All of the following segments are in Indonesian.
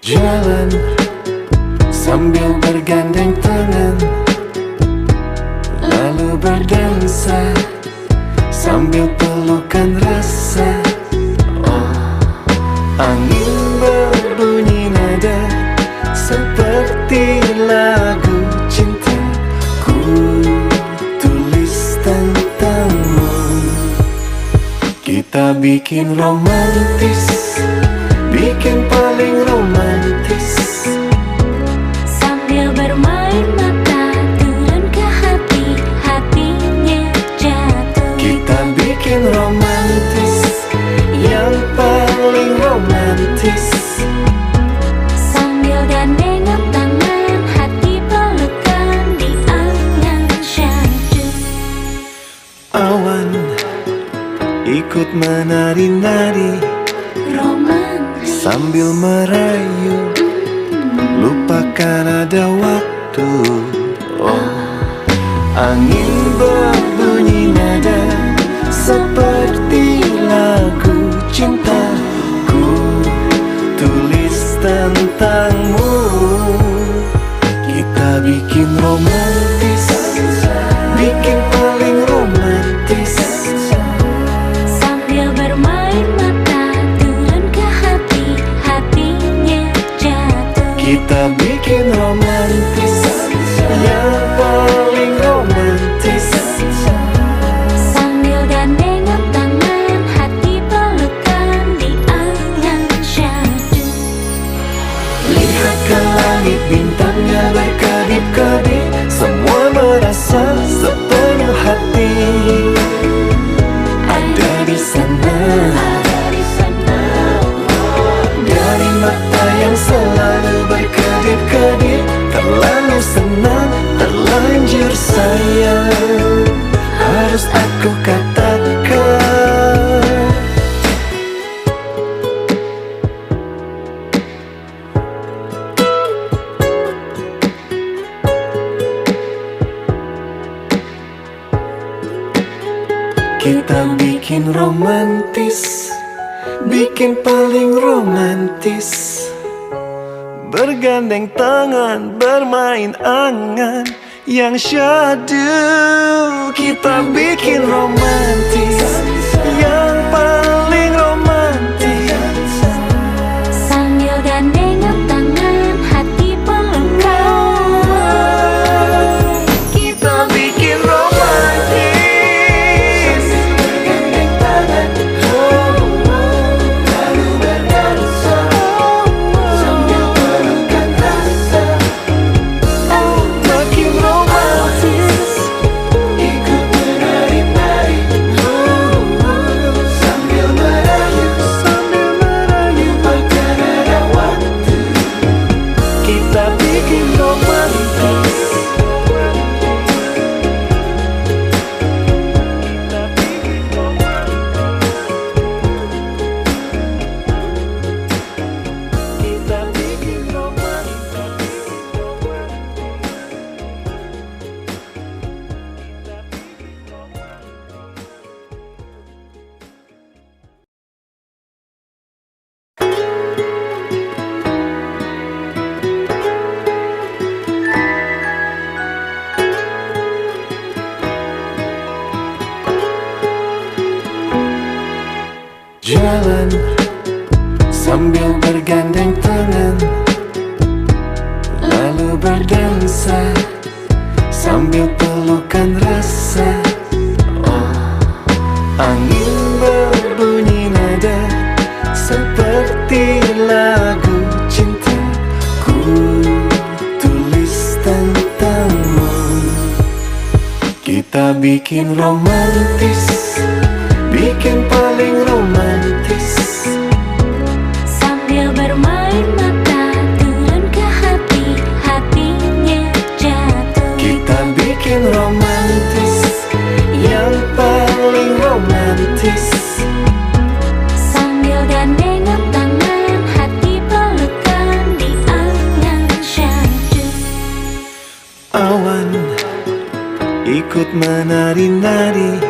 Jalan sambil bergandeng tangan, lalu berdansa sambil pelukan rasa. Angin berbunyi nada seperti lagu cinta, ku tulis tentangmu. Kita bikin romantis, bikin paling romantis, sambil bermain mata turun ke hati, hatinya jatuh. kita bikin romantis, yang paling romantis, sambil gandengan tangan, hati pelukan di angan syahdu. awan ikut menari-nari Romantis sambil merayu, lupakan ada waktu. Angin berbunyi nada seperti lagu cinta, ku tulis tentangmu. Kita bikin romantis, bikin paling romantis, sambil bermain mata turun ke hati, hatinya jatuh. kita bikin romantis, yang paling romantis, sambil gandengan tangan, hati pelukan di angan syahdu. lihat ke langit, bintangnya berkedip-kedip, semua merasa sepenuh hati ada di sana. Dari mata yang selalu berkedip-kedip, terlalu senang, terlanjur sayang, harus aku katakan. Kita bikin romantis, bikin paling romantis, bergandeng tangan, bermain angan yang syahdu. Kita bikin romantis, yang paling romantis, sambil gandengan tangan, hati pelukan. kita bikin romantis, bergandeng tangan, lalu berdansa sambil pelukan rasa. Makin romantis, ikut menari-nari, sambil merayu, lupakan ada waktu. Kita bikin romantis, kita bikin romantis, kita bikin romantis. Jalan sambil bergandeng tangan, lalu berdansa sambil pelukan rasa. Angin berbunyi nada seperti lagu cinta, ku tulis tentangmu. Kita bikin romantis, bikin paling romantis, sambil bermain mata turun ke hati, hatinya jatuh. kita bikin romantis, yang paling romantis, sambil gandengan tangan, hati pelukan di angan syahdu. awan ikut menari-nari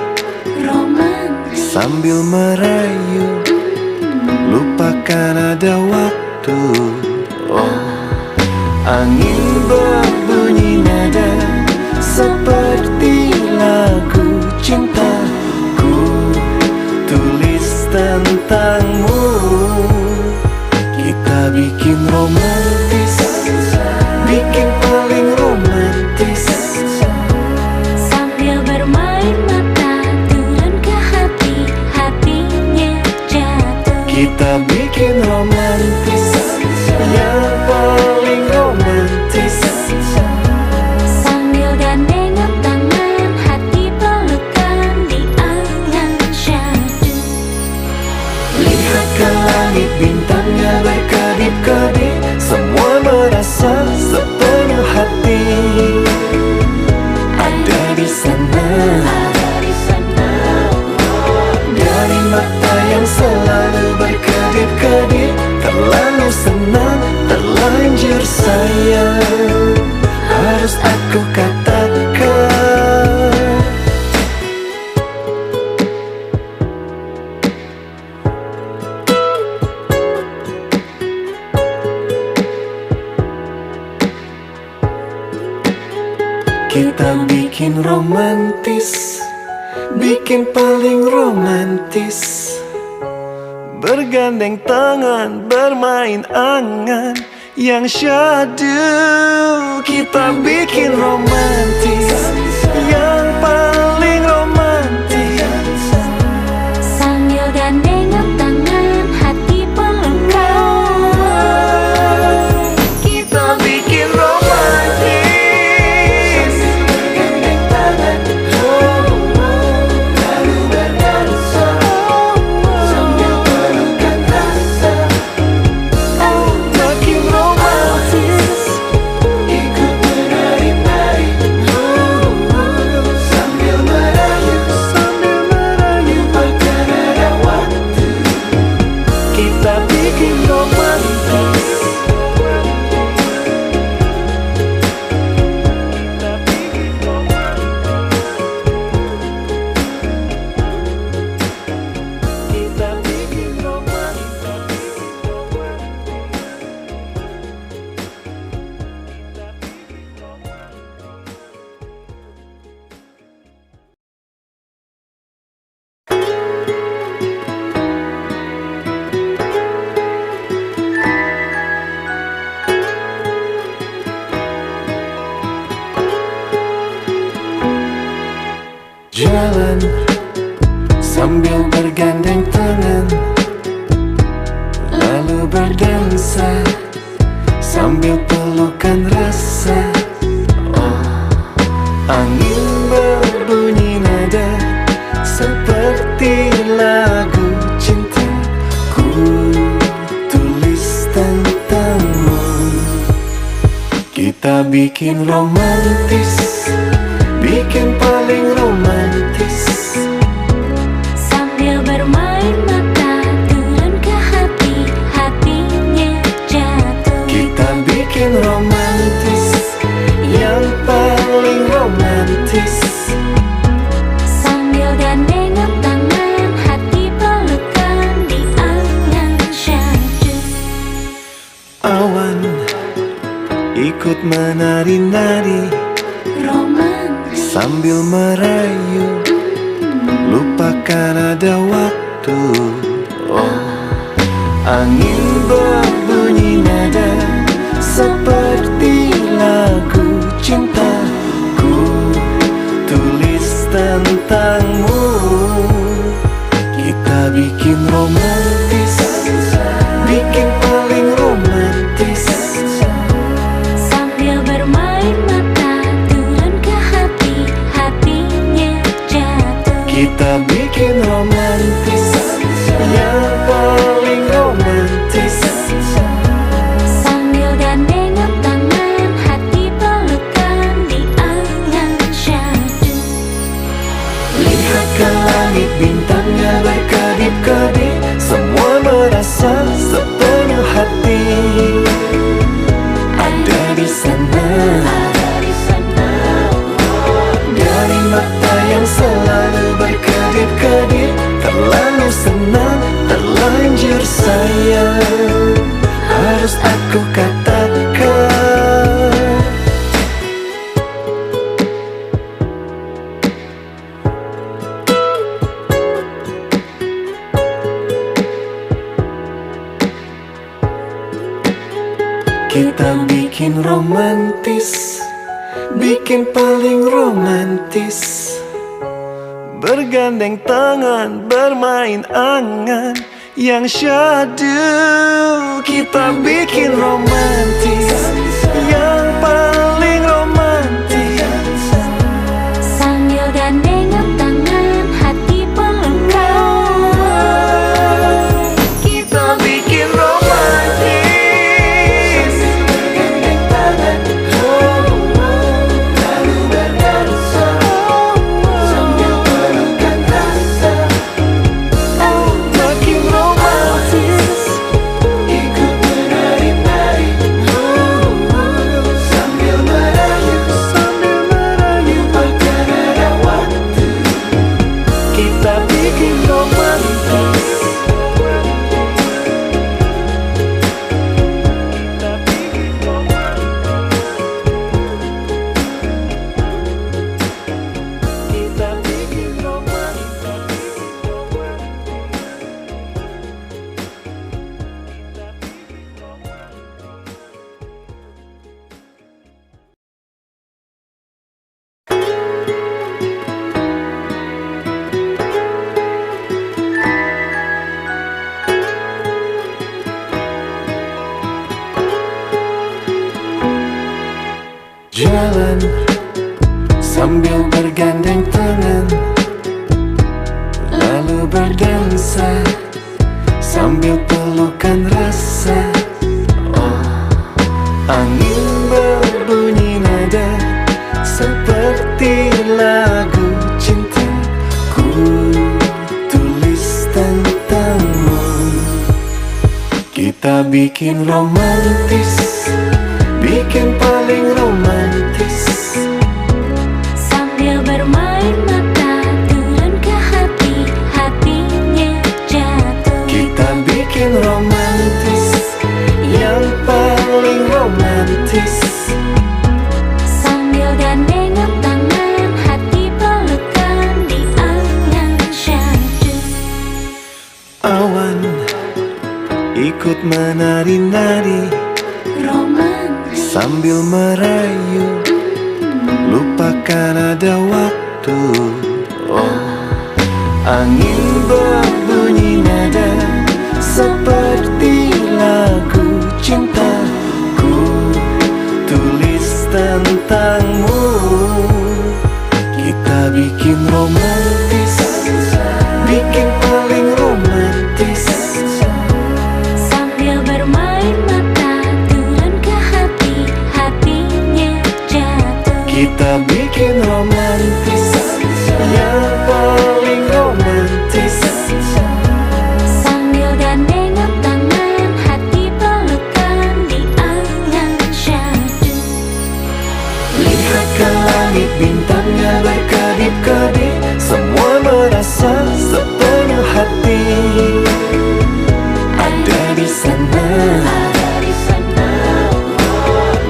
Romantis sambil merayu, lupakan ada waktu. Angin berbunyi nada seperti lagu cintaku, tulis tentangmu. Kita bikin romantis, bikin paling romantis. Sambil bermain mata turun ke hati, hatinya jatuh. Kita bikin romantis, yang paling romantis. Sambil gandengan tangan, hati pelukan di angan syahdu. Lihat ke langit, bintangnya berkedip-kedip, semua merasa sepenuh hati. Ada di sana, dari mata yang selalu berkedip-kedip, terlalu senang, terlanjur sayang, harus aku katakan. Kita bikin romantis, bikin paling romantis. Bergandeng tangan, bermain angan yang syahdu. Kita bikin romantis, yang paling romantis. Sambil gandengan tangan, hati pelukan. Kita bikin romantis, bergandeng tangan, lalu berdansa sambil pelukan rasa. Makin romantis, ikut menari-nari sambil merayu, lupakan ada waktu. Kita bikin romantis. Kita bikin romantis. Jalan sambil bergandeng tangan, lalu berdansa sambil pelukan rasa. Angin berbunyi nada seperti lagu cintaku, tulis tentangmu. Kita bikin romantis, bikin paling romantis. Sambil bermain mata turun ke hati, hatinya jatuh. Kita bikin romantis, yang paling romantis. Sambil gandengan tangan, hati pelukan di angan syahdu. Awan ikut menari-nari Romantis, sambil merayu, lupakan ada waktu. Angin berbunyi nada seperti lagu cintaku, tulis tentangmu. Kita bikin romantis, bikin paling romantis. sambil bermain mata turun ke hati, hatinya jatuh. Kita bikin romantis, yang paling romantis. Sambil gandengan tangan, hati pelukan di angan syahdu. Lihat ke langit, bintangnya berkedip-kedip, semua merasa sepenuh hati. Ada di sana, dari mata yang selalu berkedip-kedip, terlalu senang, terlanjur sayang, harus aku katakan. Kita bikin romantis, bikin paling romantis. Bergandeng tangan, bermain angan yang syadu. Kita bikin romantis, yang paling romantis. Sambil gandengan tangan, hati pelukan. Kita bikin romantis, bergandeng tangan, lalu berdansa sambil pelukan rasa. Makin romantis, ikut menari-nari sambil merayu, lupakan ada waktu. Kita bikin romantis. Kita bikin romantis. Jalan sambil bergandeng tangan, lalu berdansa sambil pelukan rasa. Oh, angin berbunyi nada seperti lagu cinta. Ku tulis tentangmu. Kita bikin romantis, bikin paling romantis. Sambil bermain mata turun ke hati, hatinya jatuh. Kita bikin romantis, yang paling romantis. Sambil gandengan tangan, hati pelukan di angan syahdu. Awan ikut menari-nari Romantis sambil merayu, lupakan ada waktu. Oh, angin berbunyi nada seperti lagu cinta. Ku tulis tentangmu. Kita bikin romantis, bikin paling romantis. sambil bermain mata turun ke hati, hatinya jatuh. Kita bikin romantis, yang paling romantis. Sambil gandengan tangan, hati pelukan di angan syahdu. Lihat ke langit, bintangnya berkedip-kedip. Semua merasa sepenuh hati ada di sana.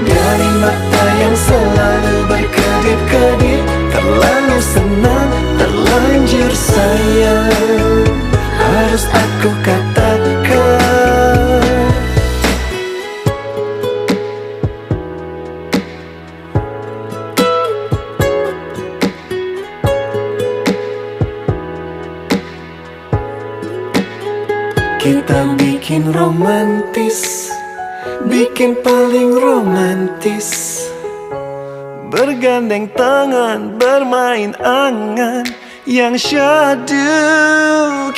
Dari mata yang selalu berkedip-kedip, terlalu senang, terlanjur sayang, harus aku katakan. Kita bikin romantis, bikin paling romantis. Bergandeng tangan, bermain angan yang syahdu.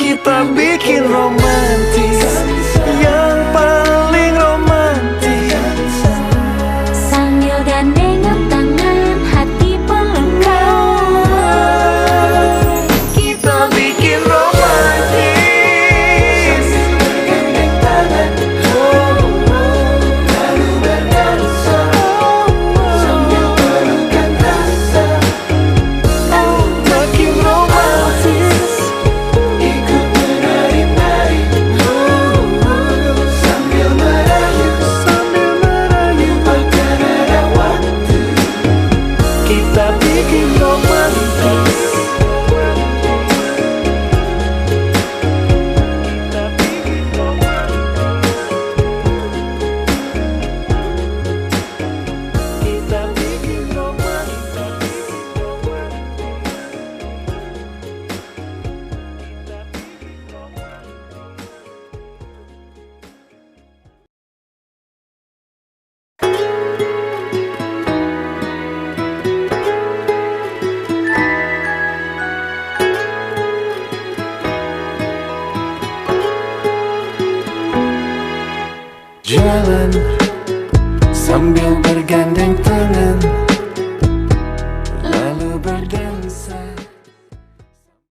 Kita bikin romantis, yang paling romantis. Sambil gandengan tangan, hati pelukan. Kita bikin romantis, bergandeng tangan, lalu berdansa sambil pelukan rasa. Makin romantis, ikut menari-nari Jalan sambil bergandeng tangan,